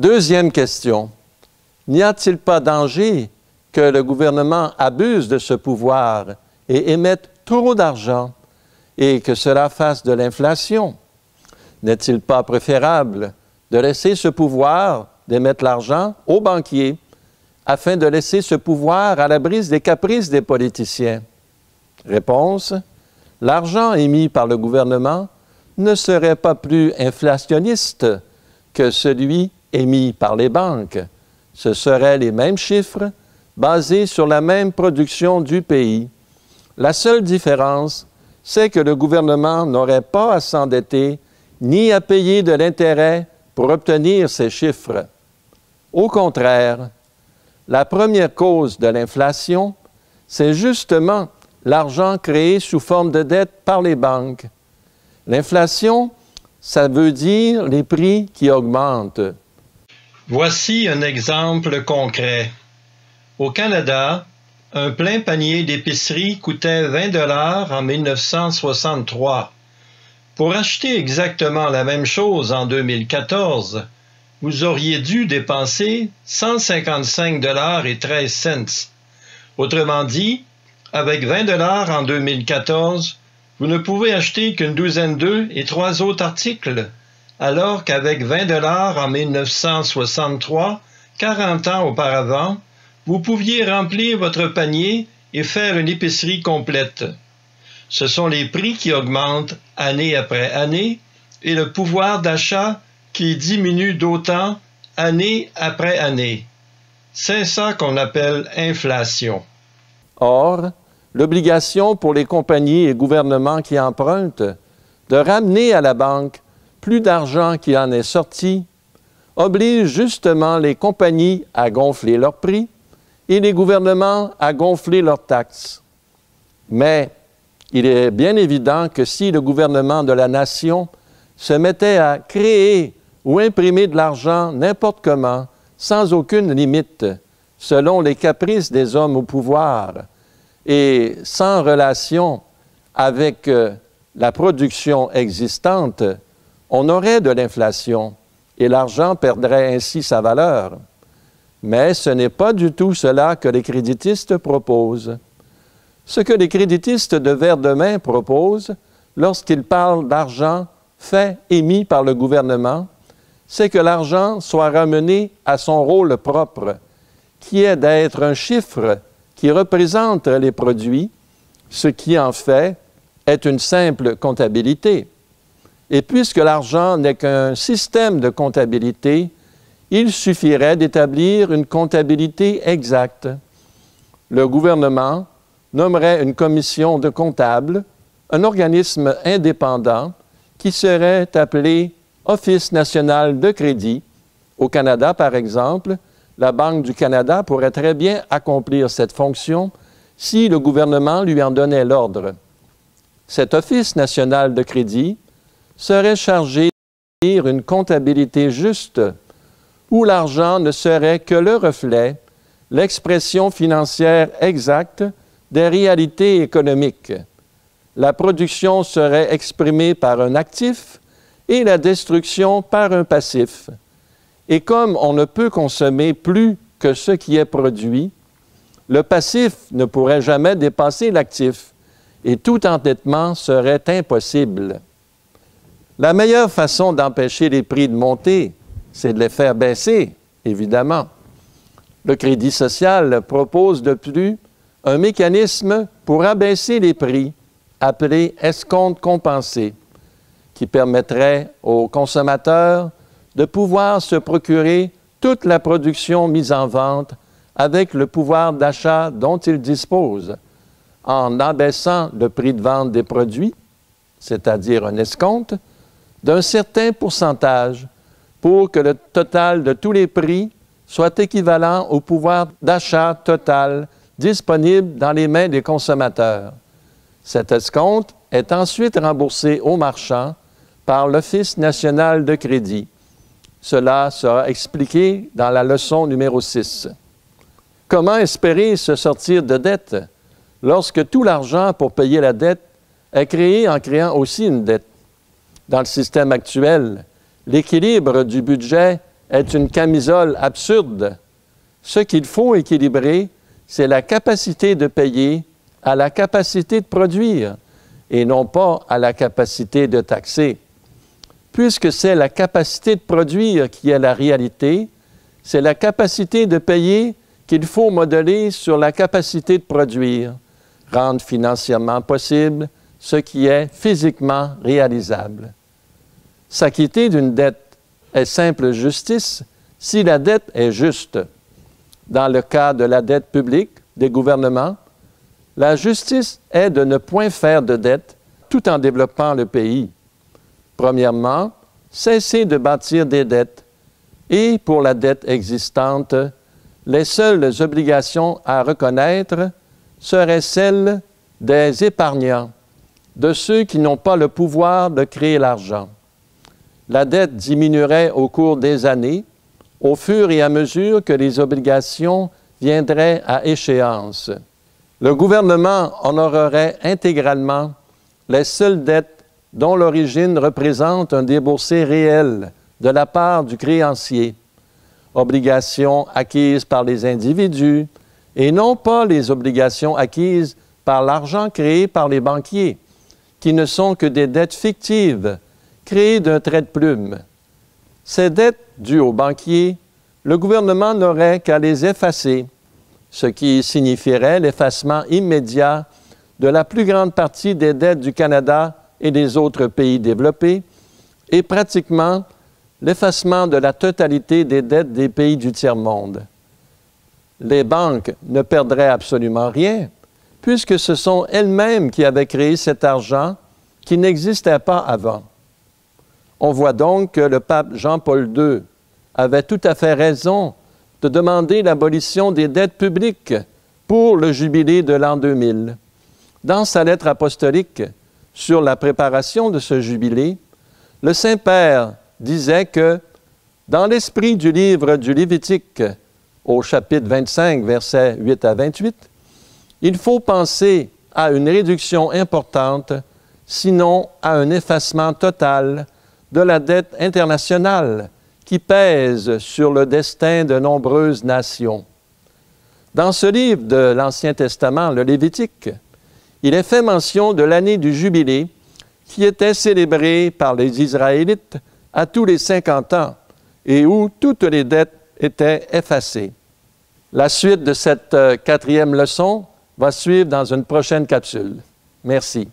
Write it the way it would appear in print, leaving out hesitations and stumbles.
Deuxième question. N'y a-t-il pas danger que le gouvernement abuse de ce pouvoir et émette trop d'argent et que cela fasse de l'inflation? N'est-il pas préférable de laisser ce pouvoir d'émettre l'argent aux banquiers afin de laisser ce pouvoir à l'abri des caprices des politiciens? Réponse. L'argent émis par le gouvernement ne serait pas plus inflationniste que celui émis par les banques. Ce seraient les mêmes chiffres basés sur la même production du pays. La seule différence, c'est que le gouvernement n'aurait pas à s'endetter ni à payer de l'intérêt pour obtenir ces chiffres. Au contraire, la première cause de l'inflation, c'est justement l'argent créé sous forme de dette par les banques. L'inflation, ça veut dire les prix qui augmentent. Voici un exemple concret. Au Canada, un plein panier d'épicerie coûtait 20 $ en 1963. Pour acheter exactement la même chose en 2014, vous auriez dû dépenser 155,13 $. Autrement dit, avec 20 $ en 2014, vous ne pouvez acheter qu'une douzaine d'œufs et 3 autres articles, alors qu'avec 20 $ en 1963, 40 ans auparavant, vous pouviez remplir votre panier et faire une épicerie complète. Ce sont les prix qui augmentent année après année et le pouvoir d'achat qui diminue d'autant année après année. C'est ça qu'on appelle inflation. Or, l'obligation pour les compagnies et gouvernements qui empruntent de ramener à la banque plus d'argent qu'il en est sorti oblige justement les compagnies à gonfler leurs prix et les gouvernements à gonfler leurs taxes. Mais il est bien évident que si le gouvernement de la nation se mettait à créer ou imprimer de l'argent n'importe comment, sans aucune limite, selon les caprices des hommes au pouvoir, et sans relation avec la production existante, on aurait de l'inflation et l'argent perdrait ainsi sa valeur. Mais ce n'est pas du tout cela que les créditistes proposent. Ce que les créditistes de Verdemain proposent, lorsqu'ils parlent d'argent fait émis par le gouvernement, c'est que l'argent soit ramené à son rôle propre, qui est d'être un chiffre qui représente les produits, ce qui en fait est une simple comptabilité. Et puisque l'argent n'est qu'un système de comptabilité, il suffirait d'établir une comptabilité exacte. Le gouvernement nommerait une commission de comptables, un organisme indépendant qui serait appelé Office national de crédit. Au Canada, par exemple, la Banque du Canada pourrait très bien accomplir cette fonction si le gouvernement lui en donnait l'ordre. Cet Office national de crédit serait chargé d'établir une comptabilité juste où l'argent ne serait que le reflet, l'expression financière exacte des réalités économiques. La production serait exprimée par un actif et la destruction par un passif. Et comme on ne peut consommer plus que ce qui est produit, le passif ne pourrait jamais dépasser l'actif et tout endettement serait impossible. La meilleure façon d'empêcher les prix de monter, c'est de les faire baisser, évidemment. Le Crédit social propose de plus un mécanisme pour abaisser les prix, appelé escompte compensé, qui permettrait aux consommateurs de pouvoir se procurer toute la production mise en vente avec le pouvoir d'achat dont ils disposent, en abaissant le prix de vente des produits, c'est-à-dire un escompte, d'un certain pourcentage pour que le total de tous les prix soit équivalent au pouvoir d'achat total disponible dans les mains des consommateurs. Cet escompte est ensuite remboursé aux marchands par l'Office national de crédit. Cela sera expliqué dans la leçon numéro 6. Comment espérer se sortir de dette lorsque tout l'argent pour payer la dette est créé en créant aussi une dette? Dans le système actuel, l'équilibre du budget est une camisole absurde. Ce qu'il faut équilibrer, c'est la capacité de payer à la capacité de produire et non pas à la capacité de taxer. Puisque c'est la capacité de produire qui est la réalité, c'est la capacité de payer qu'il faut modeler sur la capacité de produire, rendre financièrement possible ce qui est physiquement réalisable. S'acquitter d'une dette est simple justice si la dette est juste. Dans le cas de la dette publique des gouvernements, la justice est de ne point faire de dette tout en développant le pays. Premièrement, cesser de bâtir des dettes et, pour la dette existante, les seules obligations à reconnaître seraient celles des épargnants, de ceux qui n'ont pas le pouvoir de créer l'argent. La dette diminuerait au cours des années, au fur et à mesure que les obligations viendraient à échéance. Le gouvernement honorerait intégralement les seules dettes dont l'origine représente un déboursé réel de la part du créancier, obligations acquises par les individus et non pas les obligations acquises par l'argent créé par les banquiers, qui ne sont que des dettes fictives, créées d'un trait de plume. Ces dettes dues aux banquiers, le gouvernement n'aurait qu'à les effacer, ce qui signifierait l'effacement immédiat de la plus grande partie des dettes du Canada et des autres pays développés, et pratiquement l'effacement de la totalité des dettes des pays du tiers-monde. Les banques ne perdraient absolument rien, puisque ce sont elles-mêmes qui avaient créé cet argent qui n'existait pas avant. On voit donc que le pape Jean-Paul II avait tout à fait raison de demander l'abolition des dettes publiques pour le jubilé de l'an 2000. Dans sa lettre apostolique sur la préparation de ce jubilé, le Saint-Père disait que, dans l'esprit du livre du Lévitique, au chapitre 25, versets 8 à 28, il faut penser à une réduction importante, sinon à un effacement total de la dette internationale qui pèse sur le destin de nombreuses nations. Dans ce livre de l'Ancien Testament, le Lévitique, il est fait mention de l'année du Jubilé qui était célébrée par les Israélites à tous les 50 ans et où toutes les dettes étaient effacées. La suite de cette 4e leçon va suivre dans une prochaine capsule. Merci.